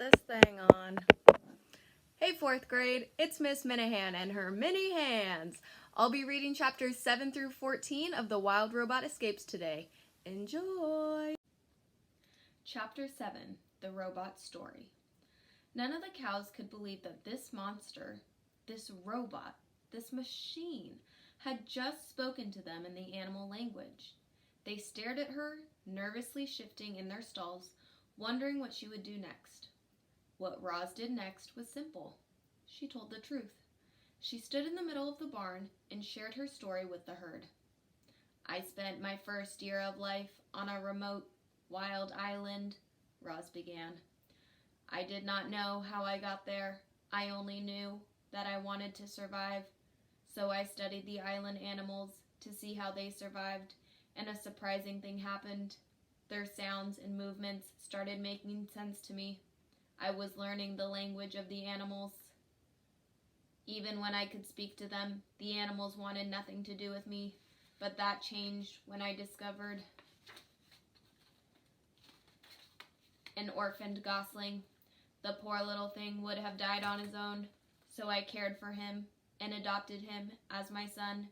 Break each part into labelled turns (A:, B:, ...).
A: this thing on. Hey 4th grade, it's Miss Minahan and her mini hands. I'll be reading chapters 7 through 14 of The Wild Robot Escapes today. Enjoy! Chapter 7, The Robot Story. None of the cows could believe that this monster, this robot, this machine, had just spoken to them in the animal language. They stared at her, nervously shifting in their stalls, wondering what she would do next. What Roz did next was simple. She told the truth. She stood in the middle of the barn and shared her story with the herd. I spent my first year of life on a remote, wild island, Roz began. I did not know how I got there. I only knew that I wanted to survive. So I studied the island animals to see how they survived, and a surprising thing happened. Their sounds and movements started making sense to me. I was learning the language of the animals. Even when I could speak to them, the animals wanted nothing to do with me, but that changed when I discovered an orphaned gosling. The poor little thing would have died on his own, so I cared for him and adopted him as my son.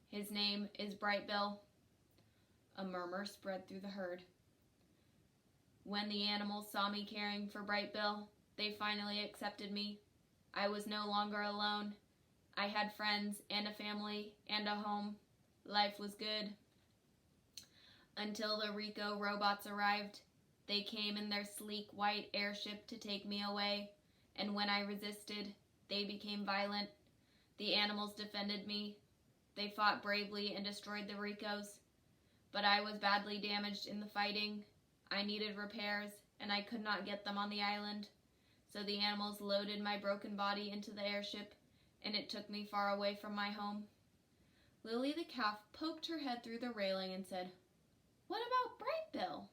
A: His name is Brightbill. A murmur spread through the herd. When the animals saw me caring for Brightbill, they finally accepted me. I was no longer alone. I had friends and a family and a home. Life was good. Until the Rico robots arrived. They came in their sleek white airship to take me away, and when I resisted, they became violent. The animals defended me. They fought bravely and destroyed the Ricos, but I was badly damaged in the fighting. I needed repairs, and I could not get them on the island, so the animals loaded my broken body into the airship, and it took me far away from my home. Lily the calf poked her head through the railing and said, "What about Brightbill?"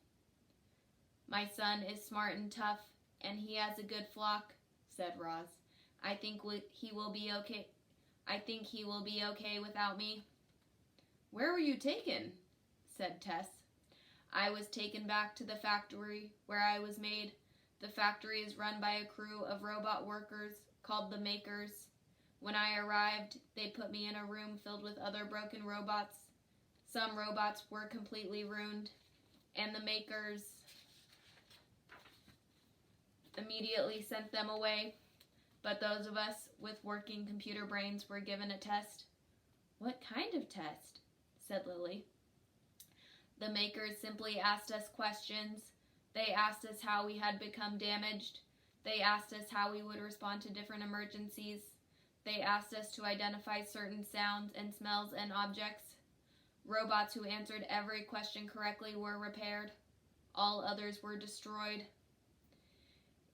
A: "My son is smart and tough, and he has a good flock," said Roz. I think he will be okay without me." "Where were you taken?" said Tess. "I was taken back to the factory where I was made. The factory is run by a crew of robot workers called the Makers. When I arrived, they put me in a room filled with other broken robots. Some robots were completely ruined, and the Makers immediately sent them away. But those of us with working computer brains were given a test." "What kind of test?" said Lily. "The Makers simply asked us questions. They asked us how we had become damaged. They asked us how we would respond to different emergencies. They asked us to identify certain sounds and smells and objects. Robots who answered every question correctly were repaired. All others were destroyed.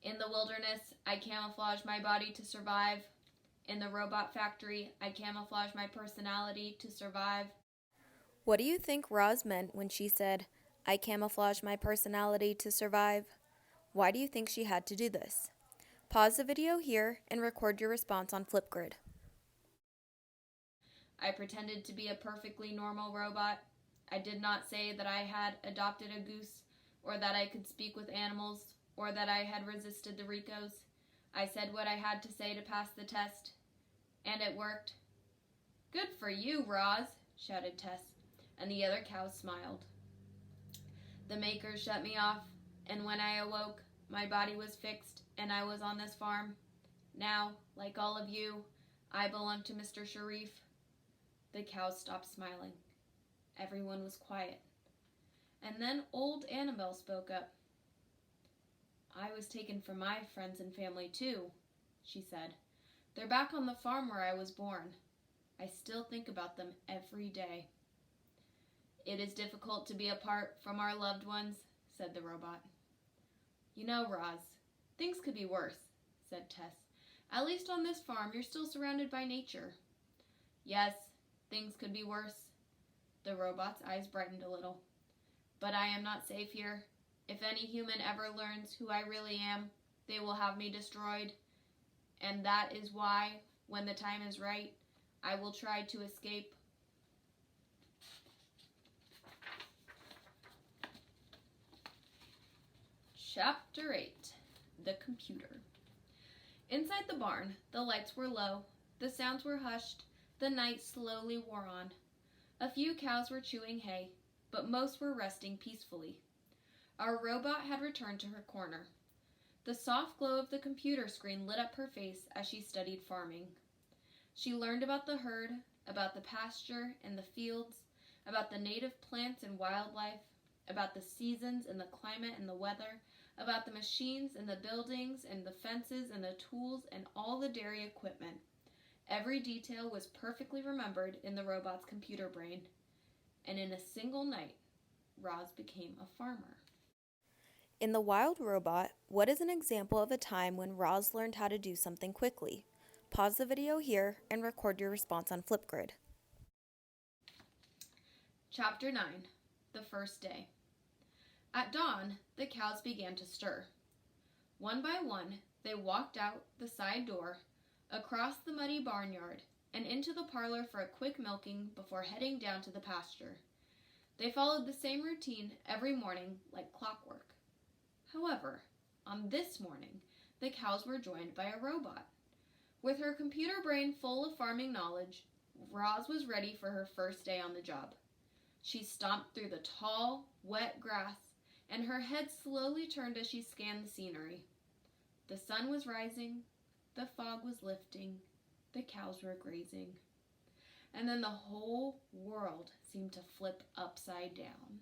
A: In the wilderness, I camouflaged my body to survive. In the robot factory, I camouflaged my personality to survive." What do you think Roz meant when she said, "I camouflaged my personality to survive"? Why do you think she had to do this? Pause the video here and record your response on Flipgrid. "I pretended to be a perfectly normal robot. I did not say that I had adopted a goose, or that I could speak with animals, or that I had resisted the Ricos. I said what I had to say to pass the test. And it worked." "Good for you, Roz," shouted Tess, and the other cows smiled. "The Makers shut me off, and when I awoke, my body was fixed, and I was on this farm. Now, like all of you, I belong to Mr. Sharif." The cows stopped smiling. Everyone was quiet. And then old Annabelle spoke up. "I was taken from my friends and family too," she said. "They're back on the farm where I was born. I still think about them every day." "It is difficult to be apart from our loved ones," said the robot. "You know, Roz, things could be worse," said Tess. "At least on this farm, you're still surrounded by nature." "Yes, things could be worse." The robot's eyes brightened a little. "But I am not safe here. If any human ever learns who I really am, they will have me destroyed. And that is why, when the time is right, I will try to escape." Chapter 8. the computer. Inside the barn, the lights were low, the sounds were hushed, the night slowly wore on. A few cows were chewing hay, but most were resting peacefully. Our robot had returned to her corner. The soft glow of the computer screen lit up her face as she studied farming. She learned about the herd, about the pasture and the fields, about the native plants and wildlife, about the seasons and the climate and the weather, about the machines and the buildings and the fences and the tools and all the dairy equipment. Every detail was perfectly remembered in the robot's computer brain, and in a single night, Roz became a farmer.
B: In The Wild Robot, what is an example of a time when Roz learned how to do something quickly? Pause the video here and record your response on Flipgrid.
A: Chapter 9, The First Day. At dawn, the cows began to stir. One by one, they walked out the side door, across the muddy barnyard, and into the parlor for a quick milking before heading down to the pasture. They followed the same routine every morning like clockwork. However, on this morning, the cows were joined by a robot. With her computer brain full of farming knowledge, Roz was ready for her first day on the job. She stomped through the tall, wet grass, and her head slowly turned as she scanned the scenery. The sun was rising, the fog was lifting, the cows were grazing. And then the whole world seemed to flip upside down.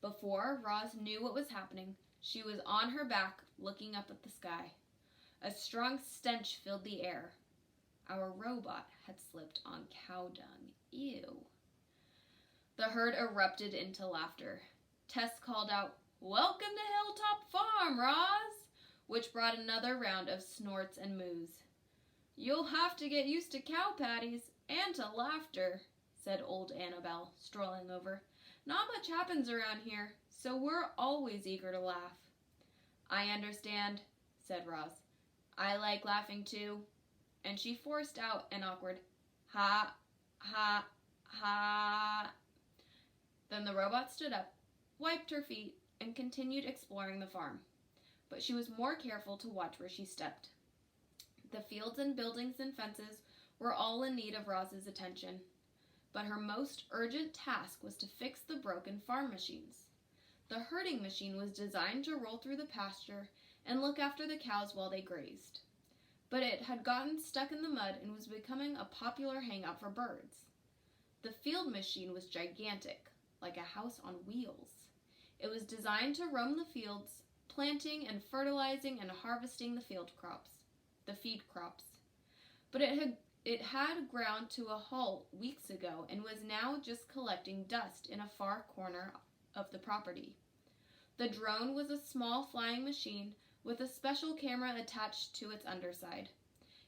A: Before Roz knew what was happening, she was on her back looking up at the sky. A strong stench filled the air. Our robot had slipped on cow dung. Ew. The herd erupted into laughter. Tess called out, "Welcome to Hilltop Farm, Roz," which brought another round of snorts and moos. "You'll have to get used to cow patties and to laughter," said old Annabelle, strolling over. "Not much happens around here, so we're always eager to laugh." "I understand," said Roz. "I like laughing too." And she forced out an awkward ha, ha, ha. Then the robot stood up, wiped her feet, and continued exploring the farm. But she was more careful to watch where she stepped. The fields and buildings and fences were all in need of Roz's attention. But her most urgent task was to fix the broken farm machines. The herding machine was designed to roll through the pasture and look after the cows while they grazed. But it had gotten stuck in the mud and was becoming a popular hangout for birds. The field machine was gigantic, like a house on wheels. It was designed to roam the fields, planting and fertilizing and harvesting the feed crops. But it had ground to a halt weeks ago and was now just collecting dust in a far corner of the property. The drone was a small flying machine with a special camera attached to its underside.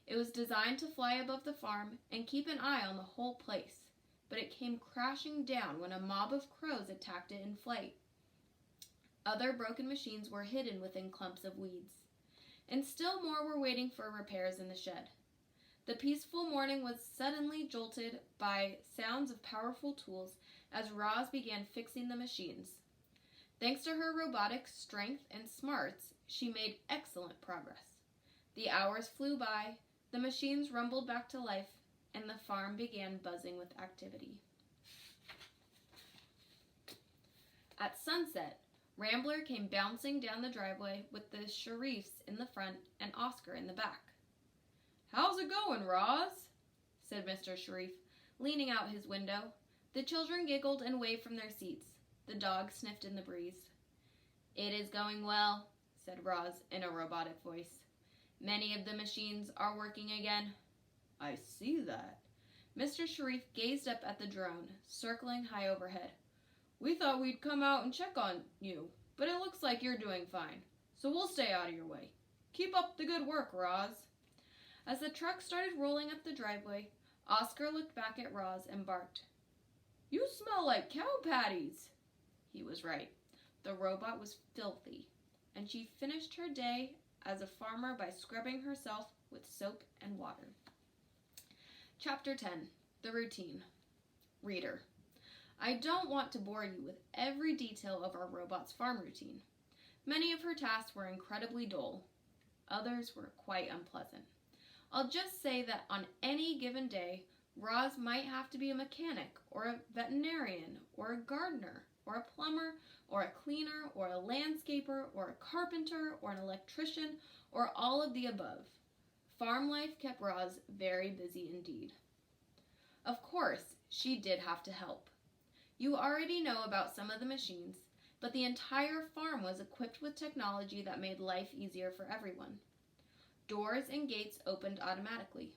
A: It was designed to fly above the farm and keep an eye on the whole place, but it came crashing down when a mob of crows attacked it in flight. Other broken machines were hidden within clumps of weeds, and still more were waiting for repairs in the shed. The peaceful morning was suddenly jolted by sounds of powerful tools as Roz began fixing the machines. Thanks to her robotic strength and smarts, she made excellent progress. The hours flew by, the machines rumbled back to life, and the farm began buzzing with activity. At sunset, Rambler came bouncing down the driveway with the Sharifs in the front and Oscar in the back. "How's it going, Roz?" said Mr. Sharif, leaning out his window. The children giggled and waved from their seats. The dog sniffed in the breeze. "It is going well," said Roz in a robotic voice. "Many of the machines are working again." "I see that." Mr. Sharif gazed up at the drone, circling high overhead. "We thought we'd come out and check on you, but it looks like you're doing fine, so we'll stay out of your way. Keep up the good work, Roz." As the truck started rolling up the driveway, Oscar looked back at Roz and barked, "You smell like cow patties." He was right. The robot was filthy, and she finished her day as a farmer by scrubbing herself with soap and water. Chapter 10. The Routine. Reader, I don't want to bore you with every detail of our robot's farm routine. Many of her tasks were incredibly dull. Others were quite unpleasant. I'll just say that on any given day, Roz might have to be a mechanic, or a veterinarian, or a gardener, or a plumber, or a cleaner, or a landscaper, or a carpenter, or an electrician, or all of the above. Farm life kept Roz very busy indeed. Of course, she did have to help. You already know about some of the machines, but the entire farm was equipped with technology that made life easier for everyone. Doors and gates opened automatically.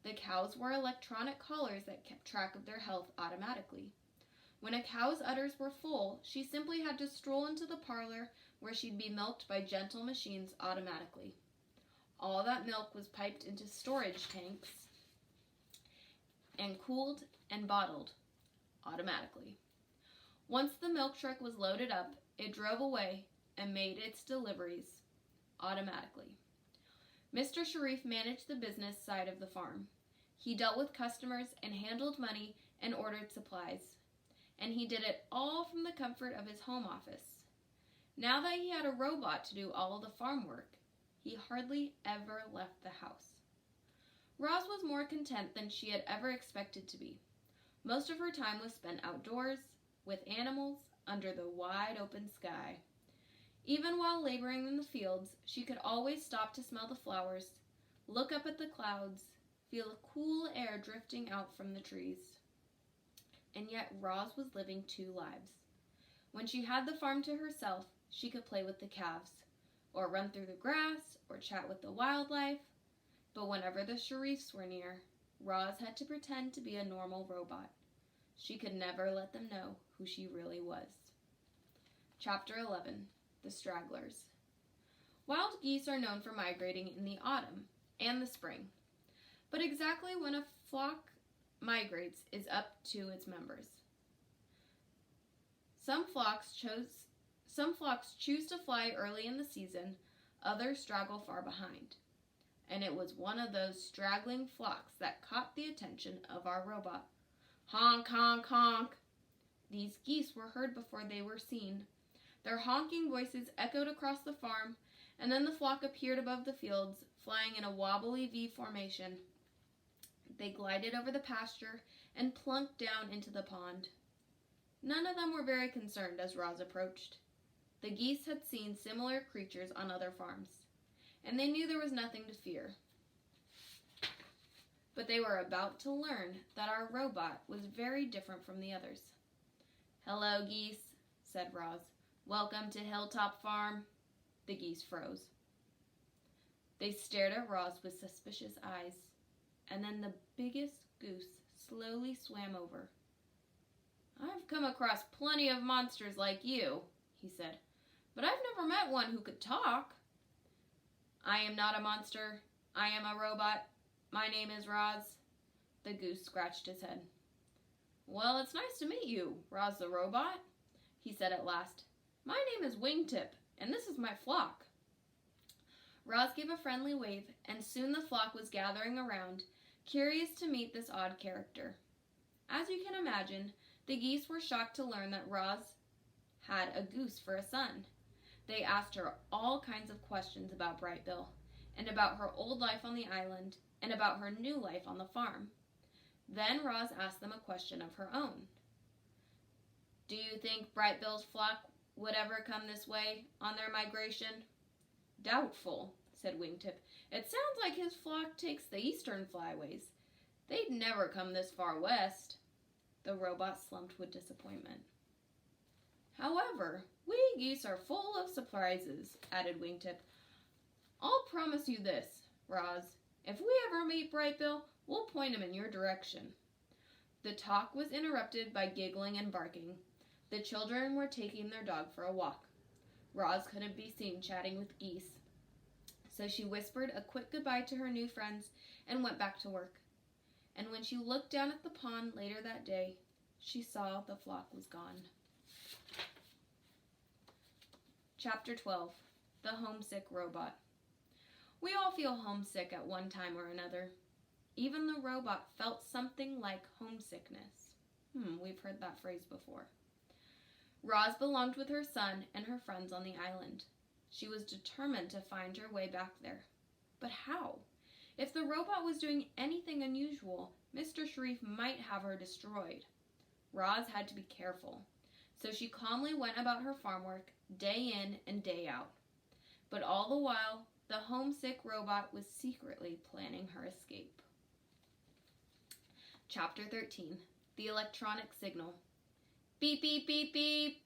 A: The cows wore electronic collars that kept track of their health automatically. When a cow's udders were full, she simply had to stroll into the parlor where she'd be milked by gentle machines automatically. All that milk was piped into storage tanks and cooled and bottled automatically. Once the milk truck was loaded up, it drove away and made its deliveries automatically. Mr. Sharif managed the business side of the farm. He dealt with customers and handled money and ordered supplies. And he did it all from the comfort of his home office. Now that he had a robot to do all of the farm work, he hardly ever left the house. Roz was more content than she had ever expected to be. Most of her time was spent outdoors, with animals, under the wide open sky. Even while laboring in the fields, she could always stop to smell the flowers, look up at the clouds, feel the cool air drifting out from the trees. And yet Roz was living two lives. When she had the farm to herself, she could play with the calves, or run through the grass, or chat with the wildlife. But whenever the Sharifs were near, Roz had to pretend to be a normal robot. She could never let them know who she really was. Chapter 11. The Stragglers. Wild geese are known for migrating in the autumn and the spring, but exactly when a flock migrates is up to its members. Some flocks choose to fly early in the season, others straggle far behind. And it was one of those straggling flocks that caught the attention of our robot. Honk, honk, honk! These geese were heard before they were seen. Their honking voices echoed across the farm, and then the flock appeared above the fields, flying in a wobbly V formation. They glided over the pasture and plunked down into the pond. None of them were very concerned as Roz approached. The geese had seen similar creatures on other farms, and they knew there was nothing to fear. But they were about to learn that our robot was very different from the others. "Hello, geese," said Roz. "Welcome to Hilltop Farm." The geese froze. They stared at Roz with suspicious eyes, and then the biggest goose slowly swam over. "I've come across plenty of monsters like you," he said, "but I've never met one who could talk." "I am not a monster. I am a robot. My name is Roz." The goose scratched his head. "Well, it's nice to meet you, Roz the robot," he said at last. "My name is Wingtip, and this is my flock." Roz gave a friendly wave, and soon the flock was gathering around, curious to meet this odd character. As you can imagine, the geese were shocked to learn that Roz had a goose for a son. They asked her all kinds of questions about Brightbill, and about her old life on the island, and about her new life on the farm. Then Roz asked them a question of her own. "Do you think Brightbill's flock would ever come this way on their migration?" "Doubtful," said Wingtip. "It sounds like his flock takes the eastern flyways. They'd never come this far west." The robot slumped with disappointment. "However, we geese are full of surprises," added Wingtip. "I'll promise you this, Roz. If we ever meet Brightbill, we'll point him in your direction." The talk was interrupted by giggling and barking. The children were taking their dog for a walk. Roz couldn't be seen chatting with geese, so she whispered a quick goodbye to her new friends and went back to work. And when she looked down at the pond later that day, she saw the flock was gone. Chapter 12. The Homesick Robot. We all feel homesick at one time or another. Even the robot felt something like homesickness. We've heard that phrase before. Roz belonged with her son and her friends on the island. She was determined to find her way back there. But how? If the robot was doing anything unusual, Mr. Sharif might have her destroyed. Roz had to be careful, so she calmly went about her farm work day in and day out. But all the while, the homesick robot was secretly planning her escape. Chapter 13. The Electronic Signal. Beep, beep, beep, beep.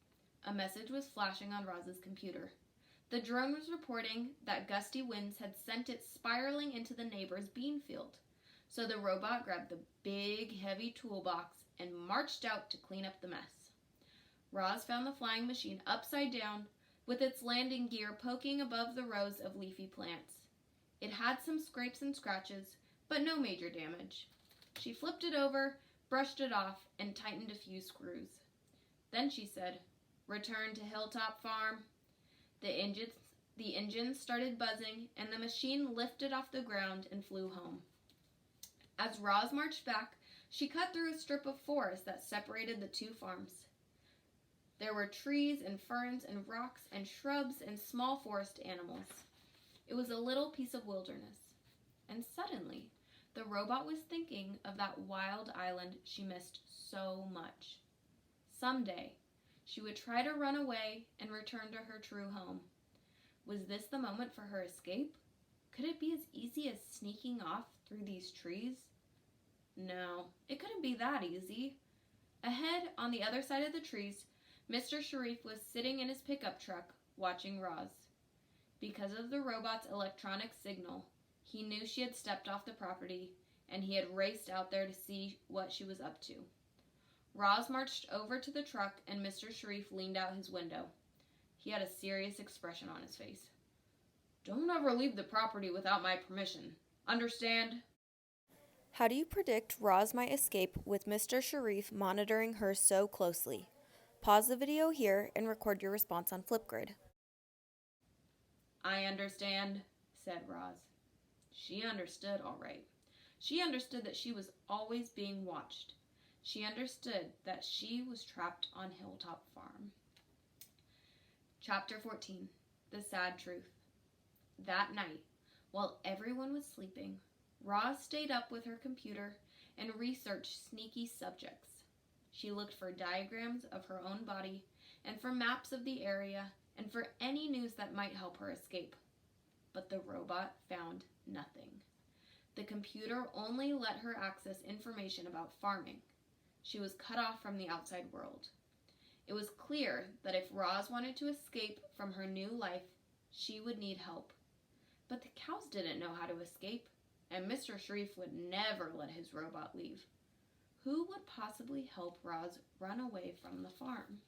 A: A message was flashing on Roz's computer. The drone was reporting that gusty winds had sent it spiraling into the neighbor's bean field. So the robot grabbed the big, heavy toolbox and marched out to clean up the mess. Roz found the flying machine upside down, with its landing gear poking above the rows of leafy plants. It had some scrapes and scratches, but no major damage. She flipped it over, brushed it off, and tightened a few screws. Then she said, "Return to Hilltop Farm." The engines started buzzing, and the machine lifted off the ground and flew home. As Roz marched back, she cut through a strip of forest that separated the two farms. There were trees and ferns and rocks and shrubs and small forest animals. It was a little piece of wilderness. And suddenly, the robot was thinking of that wild island she missed so much. Someday, she would try to run away and return to her true home. Was this the moment for her escape? Could it be as easy as sneaking off through these trees? No, it couldn't be that easy. Ahead, on the other side of the trees, Mr. Sharif was sitting in his pickup truck, watching Roz. Because of the robot's electronic signal, he knew she had stepped off the property, and he had raced out there to see what she was up to. Roz marched over to the truck, and Mr. Sharif leaned out his window. He had a serious expression on his face. "Don't ever leave the property without my permission. Understand?"
B: How do you predict Roz might escape with Mr. Sharif monitoring her so closely? Pause the video here and record your response on Flipgrid.
A: "I understand," said Roz. She understood all right. She understood that she was always being watched. She understood that she was trapped on Hilltop Farm. Chapter 14. The Sad Truth. That night, while everyone was sleeping, Roz stayed up with her computer and researched sneaky subjects. She looked for diagrams of her own body and for maps of the area and for any news that might help her escape. But the robot found nothing. The computer only let her access information about farming. She was cut off from the outside world. It was clear that if Roz wanted to escape from her new life, she would need help. But the cows didn't know how to escape, and Mr. Sharif would never let his robot leave. Who would possibly help Roz run away from the farm?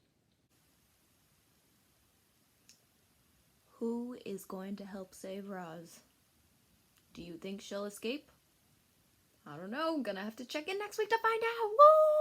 A: Who is going to help save Roz? Do you think she'll escape? I don't know. Gonna have to check in next week to find out. Woo!